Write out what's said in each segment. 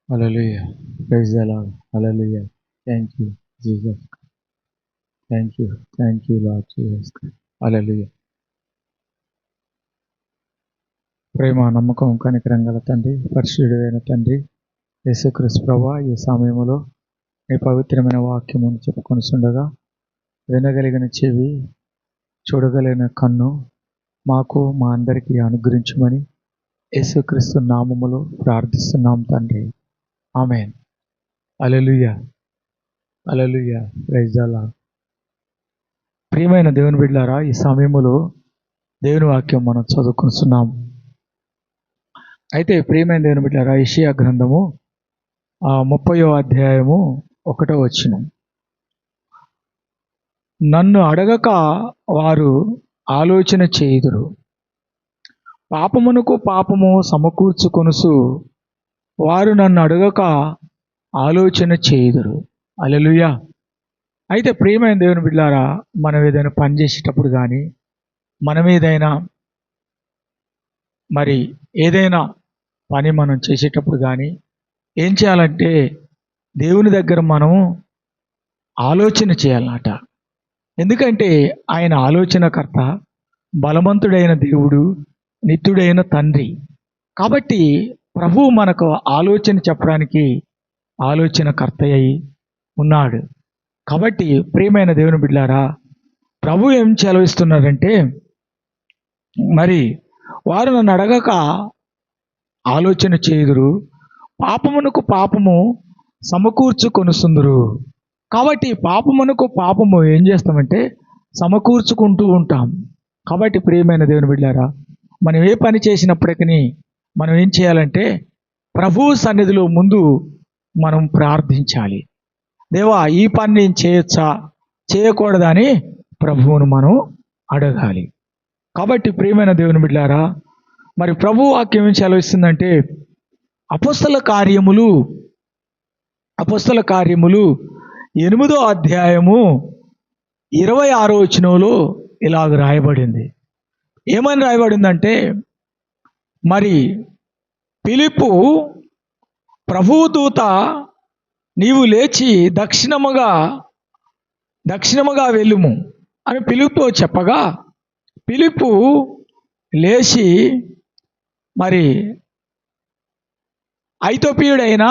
Hallelujah. Praise the Lord. Hallelujah. Thank you, Jesus. Thank you. Thank you, Lord Jesus. Hallelujah. ప్రేమ నమ్మకం కనికరం గల తండ్రి, పరిశుద్ధుడైన తండ్రి యేసుక్రీస్తు ప్రభువా, ఈ సమయంలో నీ పవిత్రమైన వాక్యమును చెప్పుకొనిచుండగా వినగలిగిన చెవి, చూడగలిగిన కన్ను మాకు మా అందరికీ అనుగ్రహించమని యేసుక్రీస్తు నామములో ప్రార్థిస్తున్నాం తండ్రి. ఆమేన్. హల్లెలూయా. హల్లెలూయా. Praise the Lord. ప్రియమైన దేవుని బిడ్డలారా, ఈ సమయంలో దేవుని వాక్యం మనం చదువుకుంటున్నాం. అయితే ప్రియమైన దేవుని బిడ్డలారా, యెషయా గ్రంథము 30వ అధ్యాయము 1వ వచనం. నన్ను అడగక వారు ఆలోచన చేయుదురు, పాపమునకు పాపము సమకూర్చుకొనుసు వారు నన్ను అడగక ఆలోచన చేయుదురు. హల్లెలూయా. అయితే ప్రియమైన దేవుని బిడ్డలారా, మనం ఏదైనా పని చేసేటప్పుడు కానీ, మనం ఏదైనా పని మనం చేసేటప్పుడు కానీ ఏం చేయాలంటే దేవుని దగ్గర మనం ఆలోచన చేయాలన్నట. ఎందుకంటే ఆయన ఆలోచనకర్త, బలవంతుడైన దేవుడు, నిత్యుడైన తండ్రి. కాబట్టి ప్రభువు మనకు ఆలోచన చెప్పడానికి ఆలోచనకర్త అయి ఉన్నాడు. కాబట్టి ప్రియమైన దేవుని బిడ్డలారా, ప్రభు ఏం సెలవిస్తున్నారంటే, మరి వారు నన్ను అడగక ఆలోచన చేయుదురు, పాపమునకు పాపము సమకూర్చుకొనుసుందురు. కాబట్టి పాపమునకు పాపము ఏం చేస్తామంటే సమకూర్చుకుంటూ ఉంటాం. కాబట్టి ప్రియమైన దేవుని బిడ్డలారా, మనం ఏ పని చేసినప్పటికీ మనం ఏం చేయాలంటే ప్రభువు సన్నిధిలో ముందు మనం ప్రార్థించాలి. దేవా, ఈ పని నేను చేయొచ్చా, చేయకూడదా అని ప్రభువును మనం అడగాలి. కాబట్టి ప్రియమైన దేవుని బిడ్డలారా, మరి ప్రభు వాక్యం ఏం సెలవిస్తుందంటే, అపోస్తల కార్యములు 8వ అధ్యాయము 26వ వచనంలో ఇలాగ రాయబడింది. ఏమని రాయబడిందంటే, మరి ఫిలిప్పు ప్రభువు దూత నీవు లేచి దక్షిణముగా వెళ్ళుము అని ఫిలిప్పు చెప్పగా, ఫిలిప్పు లేచి మరి ఐథియోపియుడైన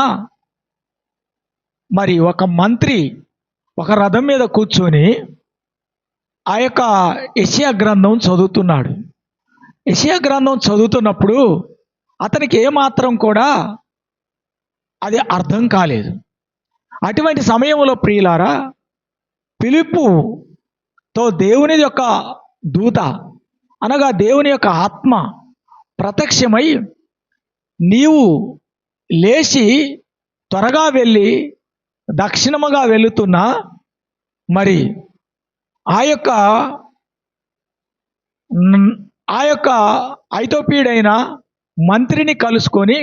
మరి ఒక మంత్రి ఒక రథం మీద కూర్చొని ఆ యొక్క యెషయా గ్రంథం చదువుతున్నాడు. యెషయా గ్రంథం చదువుతున్నప్పుడు అతనికి ఏమాత్రం కూడా అది అర్థం కాలేదు. అటువంటి సమయంలో ప్రియులారా, ఫిలిప్పుతో దేవుని యొక్క దూత అనగా దేవుని యొక్క ఆత్మ ప్రత్యక్షమై, నీవు లేచి త్వరగా వెళ్ళి దక్షిణముగా వెళుతున్నా మరి ఆ యొక్క ఐథియోపియుడైన మంత్రిని కలుసుకొని,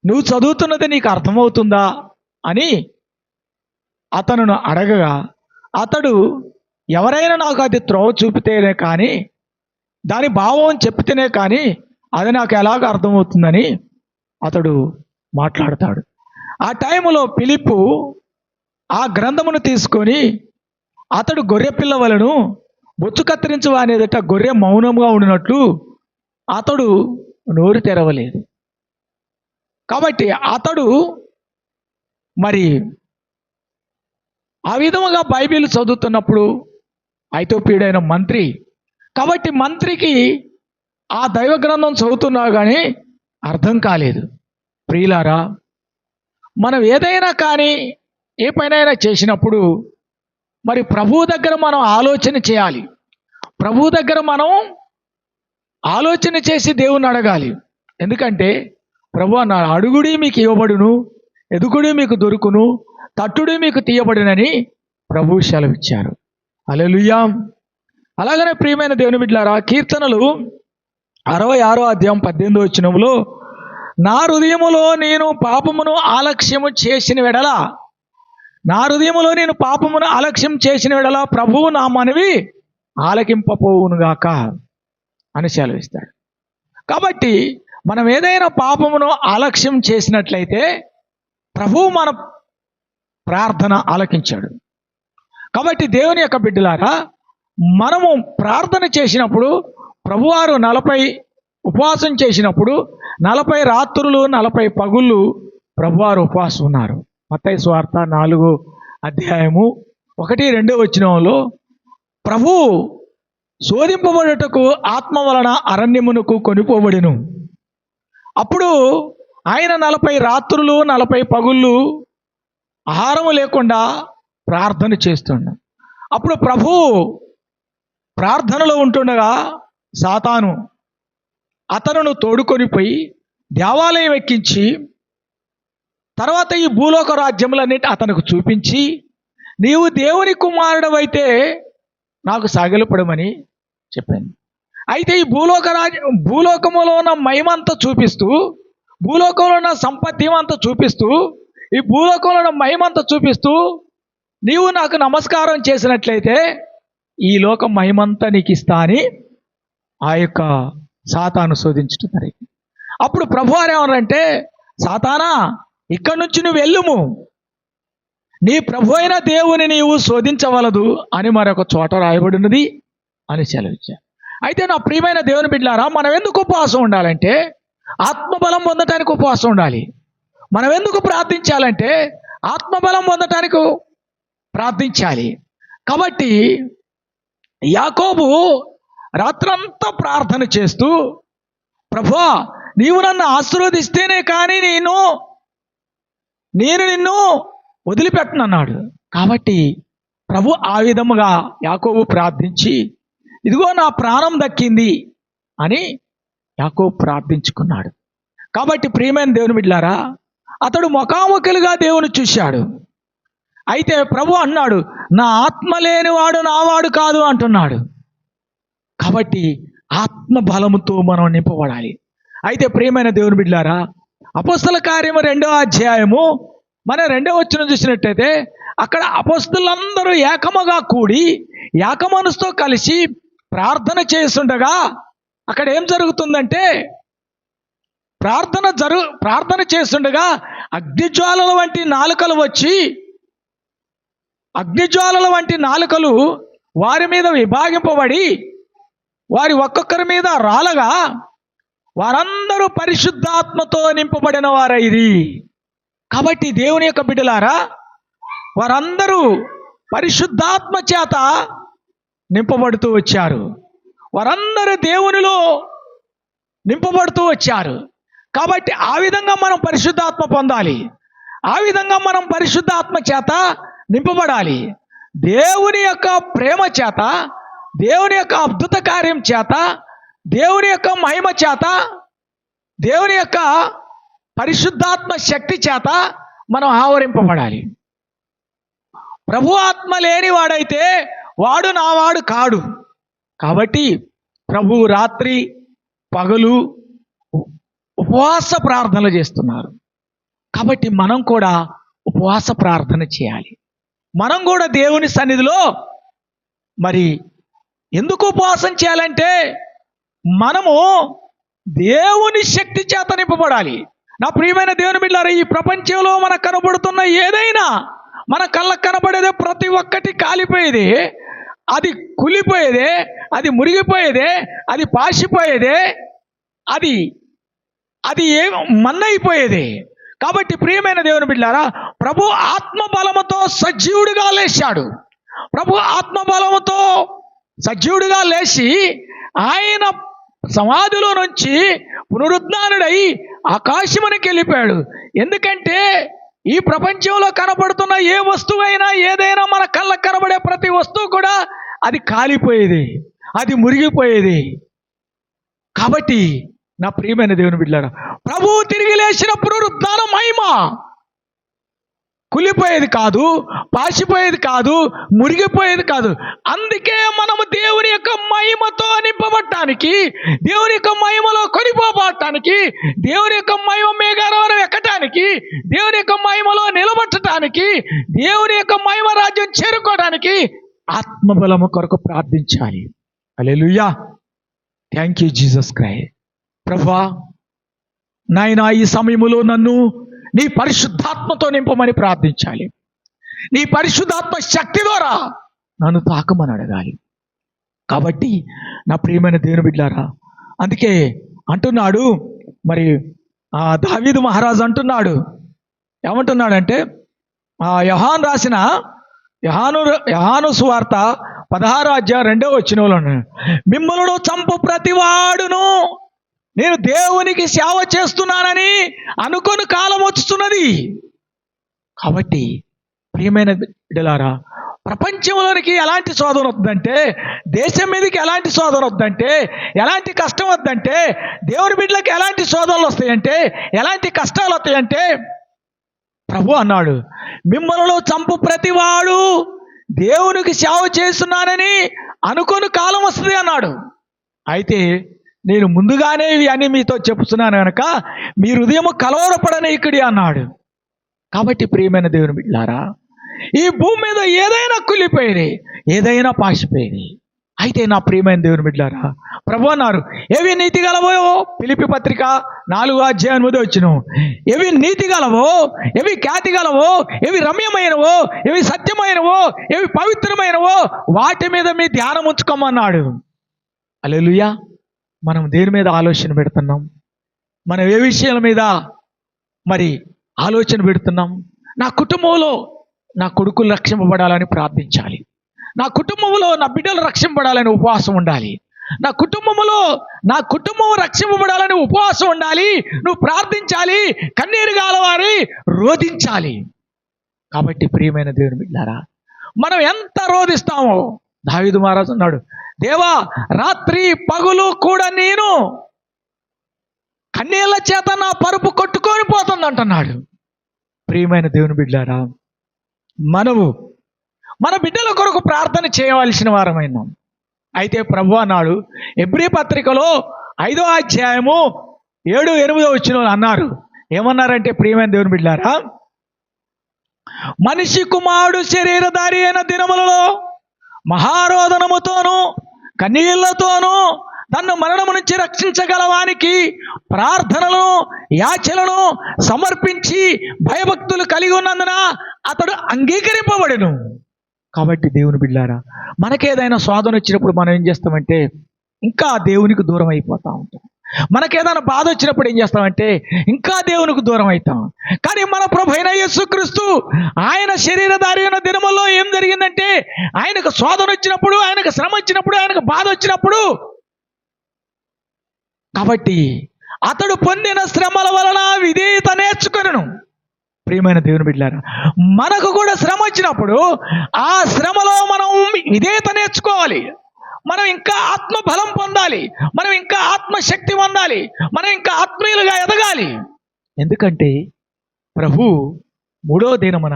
నువ్వు చదువుతున్నది నీకు అర్థమవుతుందా అని అతను అడగగా, అతడు ఎవరైనా నాకు అది త్రోవ చూపితేనే కానీ, దాని భావం చెప్తేనే కానీ అది నాకు ఎలాగ అర్థమవుతుందని అతడు మాట్లాడతాడు. ఆ టైంలో ఫిలిప్పు ఆ గ్రంథమును తీసుకొని అతడు గొర్రె పిల్లవలను బొచ్చు కత్తిరించు అనేదట గొర్రె మౌనంగా ఉండినట్లు అతడు నోరు తెరవలేదు. కాబట్టి అతడు మరి ఆ విధముగా బైబిల్ చదువుతున్నప్పుడు ఐథియోపియుడైన మంత్రి, కాబట్టి మంత్రికి ఆ దైవ గ్రంథం చదువుతున్నా కానీ అర్థం కాలేదు. ప్రియులారా, మనం ఏదైనా కానీ ఏ పనైనా చేసినప్పుడు మరి ప్రభువు దగ్గర మనం ఆలోచన చేయాలి. ప్రభువు దగ్గర మనం ఆలోచన చేసి దేవుణ్ణి అడగాలి. ఎందుకంటే ప్రభువా, నా అడుగుడి మీకు ఇవ్వబడును, ఎదుగుడి మీకు దొరుకును, తట్టుడి మీకు తీయబడునని ప్రభువు సెలవిచ్చారు. హల్లెలూయా. అలాగనే ప్రియమైన దేవుని బిడ్డలారా, కీర్తనలు 66వ అధ్యాయం 18వ వచనంలో, నా హృదయములో నేను పాపమును ఆలక్ష్యము చేసిన వెడల ప్రభువు నా మనవి ఆలకింపపోవునుగాక అని సెలవిస్తాడు. కాబట్టి మనం ఏదైనా పాపమును ఆలక్ష్యం చేసినట్లయితే ప్రభువు మన ప్రార్థన ఆలకించాడు. కాబట్టి దేవుని యొక్క బిడ్డలారా, మనము ప్రార్థన చేసినప్పుడు ప్రభువారు 40 ఉపవాసం చేసినప్పుడు 40 రాత్రులు 40 పగుళ్ళు ప్రభువారు ఉపవాసం ఉన్నారు. మత్తయి సువార్త 4 అధ్యాయము 1-2 వచనంలో ప్రభువు శోధింపబడుటకు ఆత్మ వలన అరణ్యమునకు కొనిపోబడెను. అప్పుడు ఆయన 40 రాత్రులు 40 పగుళ్ళు ఆహారము లేకుండా ప్రార్థన చేస్తున్నాడు. అప్పుడు ప్రభువు ప్రార్థనలో ఉంటుండగా సాతాను అతనును తోడుకొని పోయి దేవాలయం ఎక్కించి తర్వాత ఈ భూలోక రాజ్యములన్నిటి అతనికి చూపించి, నీవు దేవుని కుమారుడవైతే నాకు సాగిలపడమని చెప్పాను. అయితే ఈ భూలోకములో ఉన్న మహిమంతా చూపిస్తూ, భూలోకంలో ఉన్న సంపత్తి అంతా చూపిస్తూ, ఈ భూలోకంలో ఉన్న మహిమంతా చూపిస్తూ, నీవు నాకు నమస్కారం చేసినట్లయితే ఈ లోక మహిమంతా నీకు ఇస్తా అని ఆ యొక్క సాతాను శోధించుతున్నారు. అప్పుడు ప్రభువారు ఏమన్నారంటే, సాతానా, ఇక్కడి నుంచి నువ్వు వెళ్ళుము, నీ ప్రభు అయిన దేవుని నీవు శోధించవలదు అని మరొక చోట రాయబడినది అని సెలవిచ్చారు. అయితే నా ప్రియమైన దేవుని బిడ్డలారా, మనం ఎందుకు ఉపవాసం ఉండాలంటే ఆత్మబలం పొందటానికి ఉపవాసం ఉండాలి. మనం ఎందుకు ప్రార్థించాలంటే ఆత్మబలం పొందటానికి ప్రార్థించాలి. కాబట్టి యాకోబు రాత్రంతా ప్రార్థన చేస్తూ, ప్రభువా, నీవు నన్ను ఆశీర్వదిస్తేనే కానీ నేను నిన్ను వదిలిపెట్టనన్నాడు. కాబట్టి ప్రభు ఆ విధముగా యాకోబు ప్రార్థించి, ఇదిగో నా ప్రాణం దక్కింది అని యాకోబు ప్రార్థించుకున్నాడు. కాబట్టి ప్రియమైన దేవుని బిడ్డలారా, అతడు ముఖాముఖిలుగా దేవుని చూశాడు. అయితే ప్రభు అన్నాడు, నా ఆత్మ లేనివాడు నావాడు కాదు అంటున్నాడు. కాబట్టి ఆత్మ బలముతో మనం నింపబడాలి. అయితే ప్రియమైన దేవుని బిడ్డలారా, అపోస్తల కార్యము 2వ అధ్యాయము మన 2వ వచనం చూసినట్టయితే అక్కడ అపోస్తలులందరూ ఏకముగా కూడి ఏకమనసుతో కలిసి ప్రార్థన చేస్తుండగా అక్కడ ఏం జరుగుతుందంటే, ప్రార్థన చేస్తుండగా అగ్నిజ్వాలల వంటి నాలుకలు వారి మీద విభాగింపబడి వారి ఒక్కొక్కరి మీద రాలగా వారందరూ పరిశుద్ధాత్మతో నింపబడిన వారైరి. కాబట్టి దేవుని యొక్క బిడ్డలారా, వారందరూ పరిశుద్ధాత్మ చేత నింపబడుతూ వచ్చారు. వారందరూ దేవునిలో నింపబడుతూ వచ్చారు. కాబట్టి ఆ విధంగా మనం పరిశుద్ధాత్మ పొందాలి. ఆ విధంగా మనం పరిశుద్ధాత్మ చేత నింపబడాలి. దేవుని యొక్క ప్రేమ చేత, దేవుని యొక్క అద్భుత కార్యం చేత, దేవుని యొక్క మహిమ చేత, దేవుని యొక్క పరిశుద్ధాత్మ శక్తి చేత మనం ఆవరింపబడాలి. ప్రభు ఆత్మ లేని వాడైతే వాడు నావాడు కాడు. కాబట్టి ప్రభు రాత్రి పగలు ఉపవాస ప్రార్థనలు చేస్తున్నారు. కాబట్టి మనం కూడా ఉపవాస ప్రార్థన చేయాలి. మనం కూడా దేవుని సన్నిధిలో మరి ఎందుకు ఉపవాసం చేయాలంటే మనము దేవుని శక్తి చేత నింపబడాలి. నా ప్రియమైన దేవుని బిడ్డలారా, ఈ ప్రపంచంలో మనకు కనబడుతున్న ఏదైనా, మన కళ్ళకు కనబడేదే ప్రతి ఒక్కటి కాలిపోయేదే, అది కులిపోయేదే, అది మురిగిపోయేదే, అది పాసిపోయేదే, అది మన్నైపోయేదే. కాబట్టి ప్రియమైన దేవుని బిడ్డలారా, ప్రభు ఆత్మ బలముతో సజీవుడిగా లేచాడు. ప్రభు ఆత్మ బలముతో సజీవుడిగా లేచి ఆయన సమాధిలో నుంచి పునరుద్ధానుడై ఆకాశమునికి వెళ్ళిపోయాడు. ఎందుకంటే ఈ ప్రపంచంలో కనబడుతున్న ఏ వస్తువైనా, ఏదైనా, మన కళ్ళకు కనబడే ప్రతి వస్తువు కూడా అది కాలిపోయేది, అది మురిగిపోయేది. కాబట్టి నా ప్రియమైన దేవుని బిడ్డలారా, ప్రభువు తిరిగి లేచిన పునరుద్ధాన మహిమ కులిపోయేది కాదు, పాసిపోయేది కాదు, మురిగిపోయేది కాదు. అందుకే మనము దేవుని యొక్క మహిమతో నింపబడటానికి, దేవుని యొక్క మహిమలో కొనిపోబడటానికి, దేవుని యొక్క మహిమ మేఘారోహణం ఎక్కటానికి, దేవుని యొక్క మహిమలో నిలబట్టడానికి, దేవుని యొక్క మహిమ రాజ్యం చేరుకోవడానికి ఆత్మబలము కొరకు ప్రార్థించాలి. హల్లెలూయా. Thank you Jesus Christ. ప్రభువా, నాయనా, ఈ సమయములో నన్ను నీ పరిశుద్ధాత్మతో నింపమని ప్రార్థించాలి. నీ పరిశుద్ధాత్మ శక్తి ద్వారా నన్ను తాకమని అడగాలి. కాబట్టి నా ప్రియమైన దేవుని బిడ్డలారా, అందుకే అంటున్నాడు మరి దావీదు మహారాజు అంటున్నాడు, ఏమంటున్నాడంటే యోహాను రాసిన యోహాను సువార్త 16:2 మిమ్మల్ని చంపు ప్రతివాడును నేను దేవునికి సేవ చేస్తున్నానని అనుకొని కాలం వచ్చుతున్నది. కాబట్టి ప్రియమైన బిడ్డలారా, ప్రపంచంలోనికి ఎలాంటి శోధన వద్దంటే, దేశం మీదకి ఎలాంటి శోధన వద్దంటే, ఎలాంటి కష్టం వద్దంటే, దేవుని బిడ్డలకు ఎలాంటి శోధనలు వస్తాయంటే, ఎలాంటి కష్టాలు వస్తాయంటే, ప్రభు అన్నాడు మిమ్మల్ని చంపు ప్రతివాడు దేవునికి సేవ చేస్తున్నానని అనుకొని కాలం వస్తుంది అన్నాడు. అయితే నేను ముందుగానే ఇవి అన్ని మీతో చెప్తున్నాను కనుక మీ హృదయం కలవరపడనీయకుడి అన్నాడు. కాబట్టి ప్రియమైన దేవుని బిడ్డలారా, ఈ భూమి మీద ఏదైనా కుళ్ళిపోయేది, ఏదైనా పాసిపోయేది. అయితే నా ప్రియమైన దేవుని బిడ్డలారా, ప్రభు అన్నారు ఏవి నీతి గలవో, ఫిలిప్పీ పత్రిక 4:8 ఏవి నీతి గలవో, ఏవి ఖ్యాతి గలవో, ఏవి రమ్యమైనవో, ఏవి సత్యమైనవో, ఏవి పవిత్రమైనవో వాటి మీద మీ ధ్యానం ఉంచుకోమన్నాడు. హల్లెలూయా. మనం దేని మీద ఆలోచన పెడుతున్నాం? మనం ఏ విషయాల మీద మరి ఆలోచన పెడుతున్నాం? నా కుటుంబంలో నా కొడుకులు రక్షింపబడాలని ప్రార్థించాలి. నా కుటుంబంలో నా బిడ్డలు రక్షింపబడాలని ఉపవాసం ఉండాలి. నా కుటుంబం రక్షింపబడాలని ఉపవాసం ఉండాలి. నువ్వు ప్రార్థించాలి, కన్నీరు గాలవారి రోధించాలి. కాబట్టి ప్రియమైన దేవుని బిడ్డలారా, మనం ఎంత రోధిస్తామో, దావీదు మహారాజు అన్నాడు, దేవా రాత్రి పగులు కూడా నేను కన్నీళ్ళ చేత నా పరుపు కొట్టుకొని పోతుంది అంటున్నాడు. ప్రియమైన దేవుని బిడ్డలారా, మనము మన బిడ్డల కొరకు ప్రార్థన చేయవలసిన వారమైనాం. అయితే ప్రభు అన్నాడు హెబ్రీ పత్రికలో 5:7-8 అన్నారు. ఏమన్నారంటే ప్రియమైన దేవుని బిడ్డలారా, మనిషి కుమారుడు శరీరధారి అయిన దినములలో మహారోదనముతోనూ కన్నీళ్లతోనూ తన్ను మరణము నుంచి రక్షించగలవానికి ప్రార్థనలను యాచనలను సమర్పించి భయభక్తులు కలిగి ఉన్నందున అతడు అంగీకరింపబడెను. కాబట్టి దేవుని బిడ్డలారా, మనకేదైనా శోధన వచ్చినప్పుడు మనం ఏం చేస్తామంటే ఇంకా దేవునికి దూరం అయిపోతూ ఉంటాం. మనకేదైనా బాధ వచ్చినప్పుడు ఏం చేస్తామంటే ఇంకా దేవునికి దూరం అవుతాం. కానీ మన ప్రభు అయిన యేసుక్రీస్తు ఆయన శరీరధారి అయిన దినముల్లో ఏం జరిగిందంటే, ఆయనకు శోధన వచ్చినప్పుడు, ఆయనకు శ్రమ వచ్చినప్పుడు, ఆయనకు బాధ వచ్చినప్పుడు, కాబట్టి అతడు పొందిన శ్రమల వలన విధేయత నేర్చుకొనెను. ప్రియమైన దేవుని బిడ్డలారా, మనకు కూడా శ్రమ వచ్చినప్పుడు ఆ శ్రమలో మనం విధేయత నేర్చుకోవాలి. మనం ఇంకా ఆత్మబలం పొందాలి, మనం ఇంకా ఆత్మశక్తి పొందాలి, మనం ఇంకా ఆత్మీయులుగా ఎదగాలి. ఎందుకంటే ప్రభు 3వ దినమున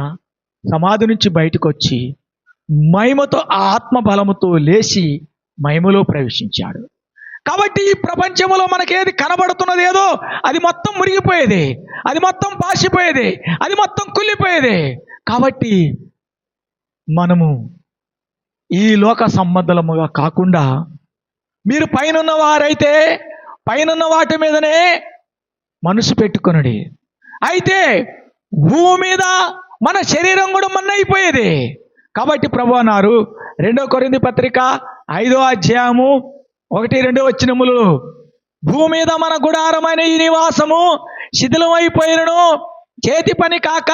సమాధి నుంచి బయటకు వచ్చి మహిమతో ఆ ఆత్మబలముతో లేచి మహిమలో ప్రవేశించాడు. కాబట్టి ఈ ప్రపంచంలో మనకేది కనబడుతున్నది ఏదో అది మొత్తం మురిగిపోయేది, అది మొత్తం పాసిపోయేది, అది మొత్తం కుళ్ళిపోయేది. కాబట్టి మనము ఈ లోక సంబంధముగా కాకుండా, మీరు పైనున్న వారైతే పైనున్న వాటి మీదనే మనసు పెట్టుకొనుడి. అయితే భూమి మీద మన శరీరం కూడా మన్నైపోయేది. కాబట్టి ప్రభు అన్నారు 2 కొరింథీ పత్రిక 5:1-2 భూమి మీద మన గుడారమైన ఈ నివాసము శిథిలమైపోయినను చేతి పని కాక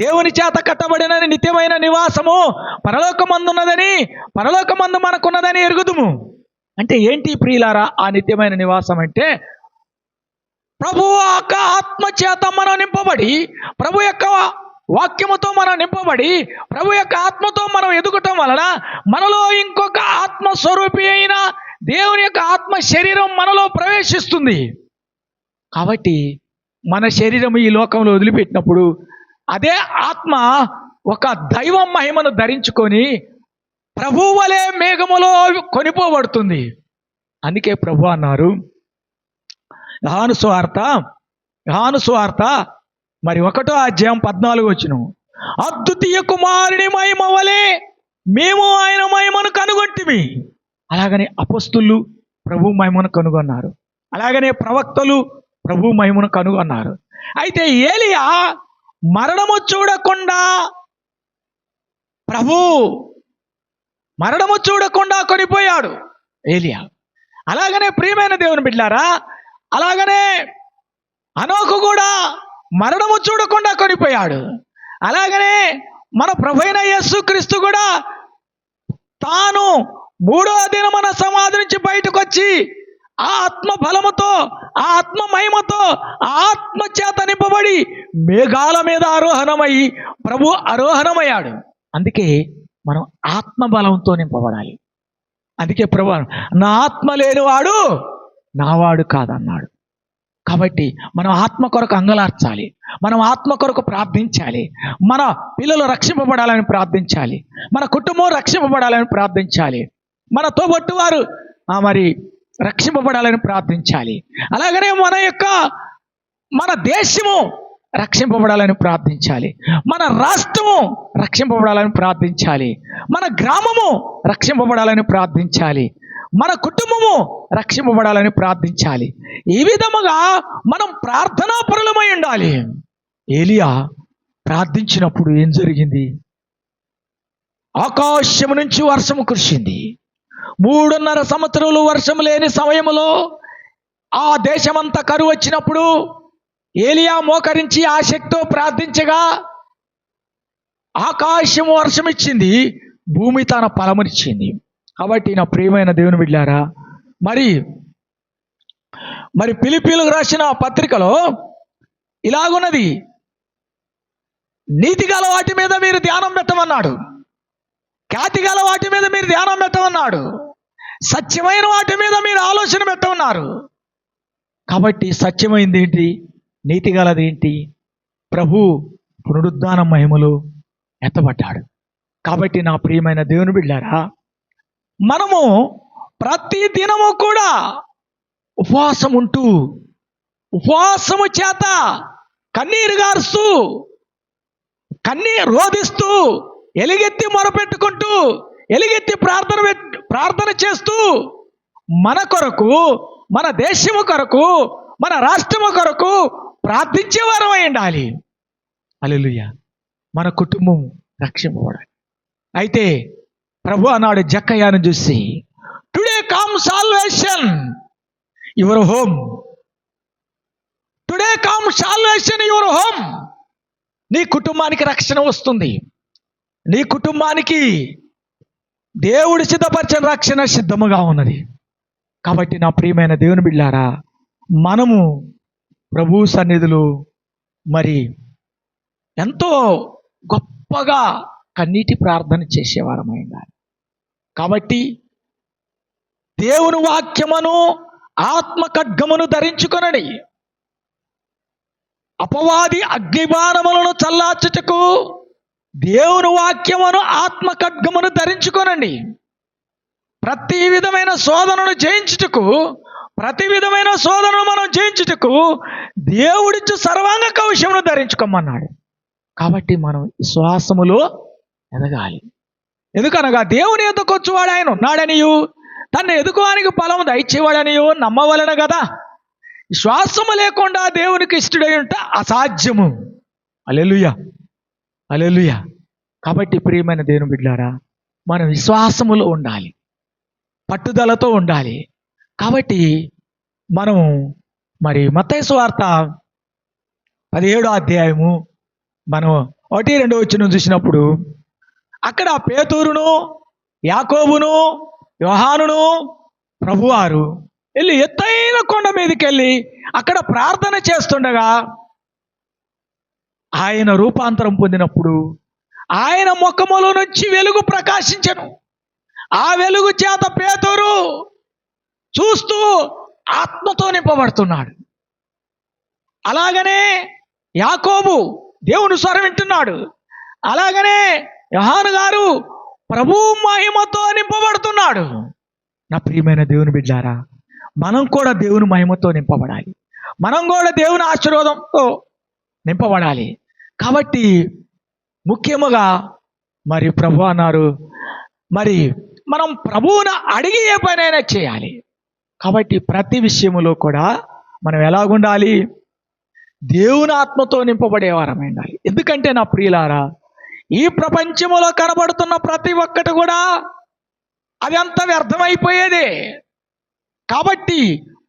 దేవుని చేత కట్టబడిన నిత్యమైన నివాసము పరలోకమందున్నదని, పరలోకమందు మనకున్నదని ఎరుగుదుము. అంటే ఏంటి ప్రియులారా ఆ నిత్యమైన నివాసం అంటే, ప్రభు యొక్క ఆత్మ చేత మనం నింపబడి, ప్రభు యొక్క వాక్యముతో మనం నింపబడి, ప్రభు యొక్క ఆత్మతో మనం ఎదుగటం వలన మనలో ఇంకొక ఆత్మస్వరూపి అయిన దేవుని యొక్క ఆత్మ శరీరం మనలో ప్రవేశిస్తుంది. కాబట్టి మన శరీరం ఈ లోకంలో వదిలిపెట్టినప్పుడు అదే ఆత్మ ఒక దైవం మహిమను ధరించుకొని ప్రభువు వలె మేఘములో కొనిపోబడుతుంది. అందుకే ప్రభు అన్నారు యోహాను సువార్త మరి 1:14 అద్వితీయ కుమారుని మహిమ వలె మేము ఆయన మహిమను కనుగొంటిమి. అలాగనే అపొస్తలులు ప్రభు మహిమను కనుగొన్నారు, అలాగనే ప్రవక్తలు ప్రభు మహిమను కనుగొన్నారు. అయితే ఏలియా మరణము చూడకుండా ప్రభు మరణము చూడకుండా కొనిపోయాడు ఏలియా. అలాగనే ప్రియమైన దేవుని బిడ్డలారా, అలాగనే హనోకు కూడా మరణము చూడకుండా కొనిపోయాడు. అలాగనే మన ప్రభువైన యేసుక్రీస్తు కూడా తాను 3వ దినమున సమాధి నుంచి బయటకు వచ్చి ఆ ఆత్మ బలముతో, ఆ ఆత్మ మహిమతో, ఆ ఆత్మ చేత నింపబడి మేఘాల మీద ఆరోహణమై ప్రభు ఆరోహణమయ్యాడు. అందుకే మనం ఆత్మ బలంతో నింపబడాలి. అందుకే ప్రభు నా ఆత్మ లేనివాడు నావాడు కాదన్నాడు. కాబట్టి మనం ఆత్మ కొరకు అంగలార్చాలి, మనం ఆత్మ కొరకు ప్రార్థించాలి, మన పిల్లలు రక్షింపబడాలని ప్రార్థించాలి, మన కుటుంబం రక్షింపబడాలని ప్రార్థించాలి, మన తోబట్టు వారు మరి రక్షింపబడాలని ప్రార్థించాలి. అలాగనే మన దేశము రక్షింపబడాలని ప్రార్థించాలి, మన రాష్ట్రము రక్షింపబడాలని ప్రార్థించాలి, మన గ్రామము రక్షింపబడాలని ప్రార్థించాలి, మన కుటుంబము రక్షింపబడాలని ప్రార్థించాలి. ఈ విధముగా మనం ప్రార్థనా పరులమై ఉండాలి. ఏలియా ప్రార్థించినప్పుడు ఏం జరిగింది? ఆకాశము నుంచి వర్షము కురిసింది. 3.5 సంవత్సరాలు వర్షం లేని సమయంలో ఆ దేశమంతా కరువు వచ్చినప్పుడు ఏలియా మోకరించి ఆ శక్తితో ప్రార్థించగా ఆకాశము వర్షం ఇచ్చింది, భూమి తన ఫలమునిచ్చింది. కాబట్టి నా ప్రియమైన దేవుని బిడ్డలారా, మరి ఫిలిప్పీలకు రాసిన పత్రికలో ఇలాగున్నది, నీతి గల వాటి మీద మీరు ధ్యానం పెట్టమన్నాడు, ఖ్యాతి గల వాటి మీద మీరు ధ్యానం పెట్టమన్నాడు, సత్యమైన వాటి మీద మీరు ఆలోచన పెట్టమన్నారు. కాబట్టి సత్యమైంది ఏంటి? నీతి గలది ఏంటి? ప్రభు పునరుద్ధానం మహిమలో ఎత్తబడ్డాడు. కాబట్టి నా ప్రియమైన దేవుని బిడ్డలారా, మనము ప్రతి దినము కూడా ఉపవాసం ఉంటూ, ఉపవాసము చేత కన్నీరు గారుస్తూ, కన్నీరు రోధిస్తూ, ఎలుగెత్తి మొరపెట్టుకుంటూ, ఎలుగెత్తి ప్రార్థన చేస్తూ మన కొరకు, మన దేశము కొరకు, మన రాష్ట్రము కొరకు ప్రార్థించే వారమై ఉండాలి. హల్లెలూయా. మన కుటుంబం రక్షింపబడాలి. అయితే ప్రభు అన్నాడు జక్కయ్యను చూసి, today come salvation your home, today come salvation your home. నీ కుటుంబానికి రక్షణ వస్తుంది, నీ కుటుంబానికి దేవుడు సిద్ధపరిచిన రక్షణ సిద్ధముగా ఉన్నది. కాబట్టి నా ప్రియమైన దేవుని బిడ్డలారా, మనము ప్రభు సన్నిధిలో మరి ఎంతో గొప్పగా కన్నీటి ప్రార్థన చేసేవారమై ఉండాలి. కాబట్టి దేవుని వాక్యమును ఆత్మ ఖడ్గమును ధరించుకొనండి, అపవాది అగ్నిబాణములను చల్లార్చుటకు దేవుని వాక్యమును ఆత్మ ఖడ్గమును ధరించుకొనండి. ప్రతి విధమైన శోధనను జయించుటకు, ప్రతి విధమైన శోధనను మనం జయించుటకు దేవుడిచ్చు సర్వాంగ కవచమును ధరించుకోమన్నాడు. కాబట్టి మనం విశ్వాసములో ఎదగాలి. ఎందుకనగా దేవుని ఎదుకొచ్చువాడు ఆయన ఉన్నాడనియు, తను ఎదుకోవానికి ఫలము దయచేవాడనియు నమ్మవలన కదా. విశ్వాసము లేకుండా దేవునికి ఇష్టడై ఉంటే అసాధ్యము. హల్లెలూయా, హల్లెలూయా. కాబట్టి ప్రియమైన దేవుని బిడ్డలారా, మనం విశ్వాసములో ఉండాలి, పట్టుదలతో ఉండాలి. కాబట్టి మనం మరి మత్తయి సువార్త 17వ అధ్యాయము మనం 1-2 వచనం చూసినప్పుడు అక్కడ పేతురును, యాకోబును, యోహానును ప్రభువారు వెళ్ళి ఎత్తైన కొండ మీదకి వెళ్ళి అక్కడ ప్రార్థన చేస్తుండగా ఆయన రూపాంతరం పొందినప్పుడు ఆయన ముఖములో నుంచి వెలుగు ప్రకాశించెను. ఆ వెలుగు చేత పేతురు చూస్తూ ఆత్మతో నింపబడుతున్నాడు. అలాగనే యాకోబు దేవుని స్వరం వింటున్నాడు. అలాగనే యోహాను గారు ప్రభు మహిమతో నింపబడుతున్నాడు. నా ప్రియమైన దేవుని బిడ్డలారా, మనం కూడా దేవుని మహిమతో నింపబడాలి, మనం కూడా దేవుని ఆశీర్వాదంతో నింపబడాలి. కాబట్టి ముఖ్యముగా మరి ప్రభు అన్నారు, మరి మనం ప్రభువును అడిగి ఏ పనైనా చేయాలి. కాబట్టి ప్రతి విషయములో కూడా మనం ఎలాగుండాలి? దేవుని ఆత్మతో నింపబడేవారమై ఉండాలి. ఎందుకంటే నా ప్రియులారా, ఈ ప్రపంచములో కనబడుతున్న ప్రతి ఒక్కటి కూడా అది అంత వ్యర్థమైపోయేదే. కాబట్టి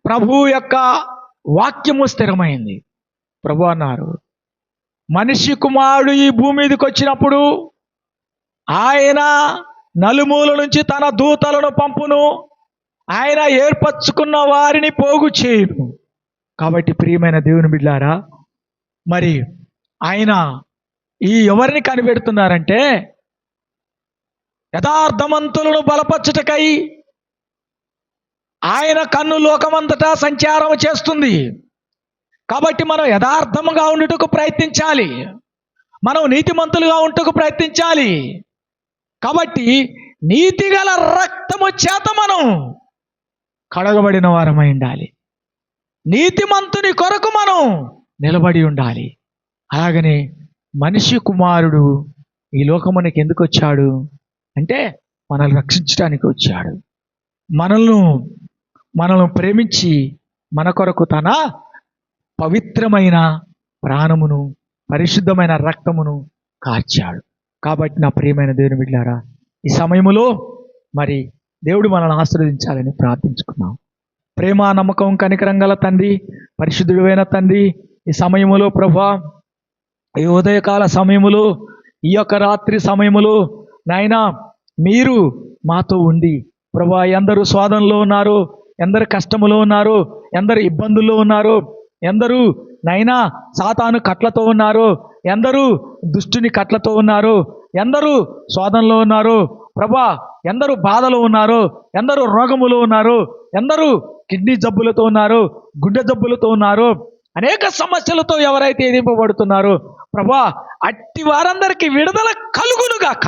ప్రభు యొక్క వాక్యము స్థిరమైంది. ప్రభు అన్నారు, మనిషి కుమారుడు ఈ భూమి మీదకి వచ్చినప్పుడు ఆయన నలుమూల నుంచి తన దూతలను పంపును, ఆయన ఏర్పరచుకున్న వారిని పోగు చేయును. కాబట్టి ప్రియమైన దేవుని బిడ్డలారా, మరి ఆయన ఈ ఎవరిని కనిపెడుతున్నారంటే యథార్థవంతులను బలపరచుటకై ఆయన కన్ను లోకమంతటా సంచారం చేస్తుంది. కాబట్టి మనం యథార్థముగా ఉండుటకు ప్రయత్నించాలి, మనం నీతిమంతులుగా ఉండుటకు ప్రయత్నించాలి. కాబట్టి నీతిగల రక్తము చేత మనం కడగబడిన వారమై ఉండాలి. నీతిమంతుని కొరకు మనం నిలబడి ఉండాలి. అలాగనే మనిషి కుమారుడు ఈ లోకమునికి ఎందుకు వచ్చాడు అంటే మనల్ని రక్షించడానికి వచ్చాడు. మనల్ని ప్రేమించి మన కొరకు తన పవిత్రమైన ప్రాణమును, పరిశుద్ధమైన రక్తమును కార్చాడు. కాబట్టి నా ప్రియమైన దేవుని బిడ్డలారా, ఈ సమయములో మరి దేవుడు మనల్ని ఆశీర్వదించాలని ప్రార్థించుకున్నాం. ప్రేమ, నమ్మకం, కనికరం గల తండ్రి, పరిశుద్ధుడైన తండ్రి, ఈ సమయములో ప్రభువా, ఈ ఉదయకాల సమయములో, ఈ యొక్క రాత్రి సమయములో నాయనా మీరు మాతో ఉండి ప్రభువా, ఎందరు శోధనలో ఉన్నారు, ఎందరు కష్టములో ఉన్నారు, ఎందరు ఇబ్బందుల్లో ఉన్నారు, ఎందరు నైనా సాతాను కట్లతో ఉన్నారు, ఎందరు దుష్టుని కట్లతో ఉన్నారు, ఎందరు శోధనలో ఉన్నారు ప్రభా, ఎందరు బాధలో ఉన్నారు, ఎందరు రోగములో ఉన్నారు, ఎందరు కిడ్నీ జబ్బులతో ఉన్నారు, గుండె జబ్బులతో ఉన్నారు, అనేక సమస్యలతో ఎవరైతే ఎదింపబడుతున్నారో ప్రభా, అట్టి వారందరికీ విడుదల కలుగునుగాక.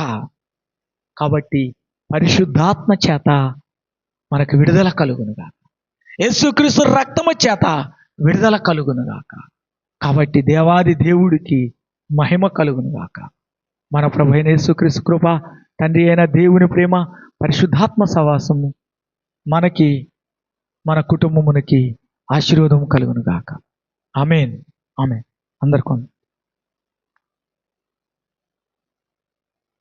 కాబట్టి పరిశుద్ధాత్మ చేత మనకు విడుదల కలుగునుగాక, యేసుక్రీస్తు రక్తము చేత విడుదల కలుగునుగాక. కాబట్టి దేవాది దేవుడికి మహిమ కలుగునుగాక. మన ప్రభు అయిన యేసుక్రీస్తు కృప, తండ్రి అయిన దేవుని ప్రేమ, పరిశుద్ధాత్మ సహవాసము మనకి, మన కుటుంబమునికి ఆశీర్వాదం కలుగునుగాక. ఆమేన్, ఆమేన్. అందరికీ